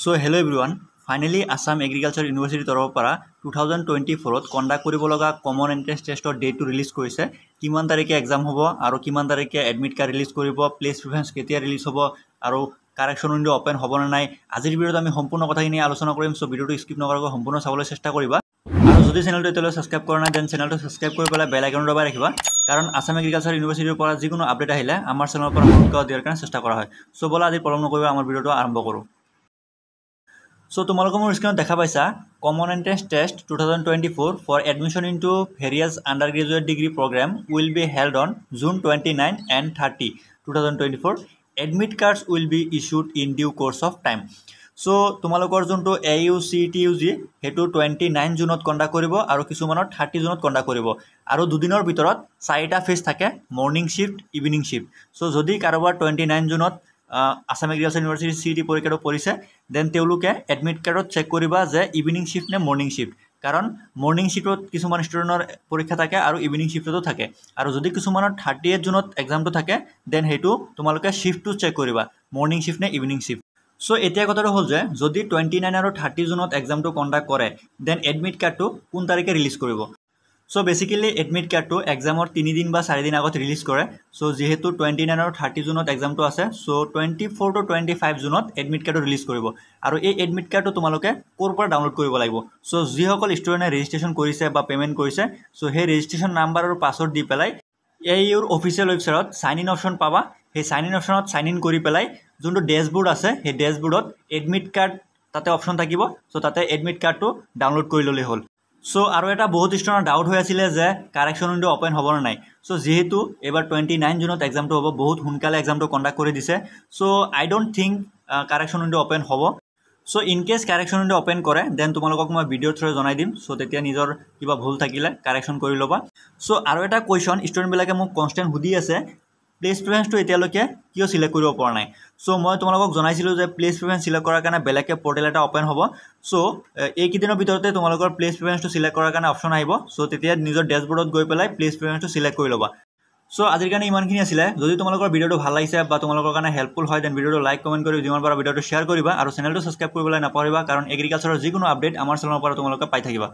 So hello everyone. Finally, Assam Agriculture University তৰফৰ পৰা 2024 conduct কৰিব লগা কমন এন্ট্ৰেন্স টেষ্টৰ ডেটটো ৰিলিজ কৰিছে। কিমান তাৰিখে এক্সাম হ'ব আৰু কিমান তাৰিখে এডমিট কাৰ্ড ৰিলিজ কৰিব, প্লেস প্ৰিফাৰেন্স কেতিয়া ৰিলিজ হ'ব আৰু কাৰেকশ্যন উইন্ডো ওপেন হ'ব নে নাই। আজিৰ ভিডিঅ'ত আমি সম্পূৰ্ণ কথাখিনি আলোচনা কৰিম। সো ভিডিঅ'টো স্কিপ নকৰাকৈ সম্পূৰ্ণ চাবলৈ চেষ্টা কৰিবা। আৰু যদি চেনেলটো এতিয়ালৈ সাবস্ক্ৰাইব কৰা নাই দেন চেনেলটো সাবস্ক্ৰাইব কৰি পেলাই বেল আইকনটো দবাই ৰাখিবা, কাৰণ আসাম এগ্ৰিকালচাৰ ইউনিভাৰ্চিটিৰ পৰা যিকোনো আপডেট আহিলে আমাৰ চেনেলৰ পৰা সঠিককৈ দিয়াৰ কাৰণে চেষ্টা কৰা হয়। সো বলা আজি পলম নকৰিবা আমাৰ ভিডিঅ'টো আৰম্ভ কৰোঁ। So, তোমালোকে মোৰ স্ক্ৰীনত দেখা পাইছা Common Entrance Test 2024 for admission into various undergraduate degree program will be held on June 29 and 30, 2024. Admit cards will be issued in due course of time. So, তোমালোকৰ যোনটো AUCTUG হেতু 29 জুনত কণ্ডাক্ট কৰিব আৰু কিছুমানৰ 30 জুনত কণ্ডাক্ট কৰিব আৰু দুদিনৰ ভিতৰত চাৰিটা ফেজ থাকে, morning shift, evening shift. So যদি কাৰোবাৰ 29 জুনত আসাম এগ্ৰিকালচাৰ ইউনিভাৰ্চিটি CET পৰীক্ষাটো পৰিছে দেন তেওঁলোকে এডমিট কাৰ্ডত চেক কৰিবা যে ইভিনিং শিফট নে মৰ্নিং শিফট, কাৰণ মৰ্নিং শিফটত কিছুমান ষ্টুডেণ্টৰ পৰীক্ষা থাকে আৰু ইভিনিং শিফটতো থাকে। আৰু যদি কিছুমানৰ 30 জুনত এক্সামটো থাকে দেন হেতু তোমালোকে শিফটটো চেক কৰিবা মৰ্নিং শিফট নে ইভিনিং শিফট। সো এতিয়া কথাটো হ'ল যে যদি 29 আৰু 30 জুনত এক্সামটো কণ্ডাক্ট কৰে দেন এডমিট কাৰ্ডটো কোন তাৰিখে ৰিলিজ কৰিব। সো বেসিক্যালি এডমিট কাৰ্ডটো এক্সামৰ 3 দিন বা 4 দিন আগত ৰিলিজ কৰে। সো যেহেতু 29 আৰু 30 জুনত এক্সামটো আছে, সো 24 to 25 জুনত এডমিট কাৰ্ডটো ৰিলিজ কৰিব। আৰু এই এডমিট কাৰ্ডটো তোমালোকে ক'ৰ পৰা ডাউনলোড কৰিব লাগিব। সো যিসকল ষ্টুডেণ্টে ৰেজিষ্ট্ৰেশ্যন কৰিছে বা পে'মেণ্ট কৰিছে, সো সেই ৰেজিষ্ট্ৰেশ্যন নাম্বাৰ আৰু পাছৱৰ্ড দি পেলাই AUৰ অফিচিয়েল ৱেবছাইটত সাইন ইন অপশ্যন পাবা। সেই সাইন ইন অপশ্যনত সাইন ইন কৰি পেলাই যোনটো ডেশবোৰ্ড আছে সেই ডেশবোৰ্ডত এডমিট কাৰ্ড তাতে অপশ্যন থাকিব। সো তাতে এডমিট কাৰ্ডটো ডাউনলোড কৰি ল'লেই হ'ল। সো আৰু এটা বহুত ষ্টুডেণ্টৰ ডাউট হৈ আছিলে যে কাৰেকশ্যন উইন্ডো ওপেন হ'ব নে নাই। সো যেহেতু এবাৰ 29 জুনত এক্সামটো হ'ব, বহুত সোনকালে এক্সামটো কণ্ডাক্ট কৰি দিছে। So I don't think correction window open হ'ব। So in case correction window open কৰে দেন তোমালোকক মই ভিডিঅ'ৰ থ্ৰুৰে জনাই দিম। সো তেতিয়া নিজৰ কিবা ভুল থাকিলে কাৰেকশ্যন কৰি ল'বা। সো আৰু এটা কুৱেশ্যন ষ্টুডেণ্টবিলাকে মোক কনষ্টেণ্ট সুধি আছে, প্লেচ প্ৰিফাৰেন্সটো এতিয়ালৈকে কিয় চিলেক্ট কৰিব পৰা নাই। সো মই তোমালোকক জনাইছিলোঁ যে প্লেচ প্ৰিফাৰেন্স চিলেক্ট কৰাৰ কাৰণে বেলেগকৈ পৰ্টেল এটা ওপেন হ'ব। সো এইকেইদিনৰ ভিতৰতে তোমালোকৰ প্লেচ প্ৰিফাৰেন্সটো চিলেক্ট কৰাৰ কাৰণে অপশ্যন আহিব। সো তেতিয়া নিজৰ ডেশবোৰ্ডত গৈ পেলাই প্লেচ প্ৰিফাৰেন্সটো চিলেক্ট কৰি ল'বা। সো আজিৰ কাৰণে ইমানখিনি আছিলে। যদি তোমালোকৰ ভিডিঅ'টো ভাল লাগিছে বা তোমালোকৰ কাৰণে হেল্পফুল হয় দেন ভিডিঅ'টো লাইক কমেণ্ট কৰি যিমান পাৰা ভিডিঅ'টো শ্বেয়াৰ কৰিবা আৰু চেনেলটো ছাবস্ক্ৰাইব কৰিবলৈ নাপাহৰিবা, কাৰণ এগ্ৰিকালচাৰৰ যিকোনো আপডেট আমাৰ চেনেলৰ পৰা তোমালোকে পাই থাকিবা।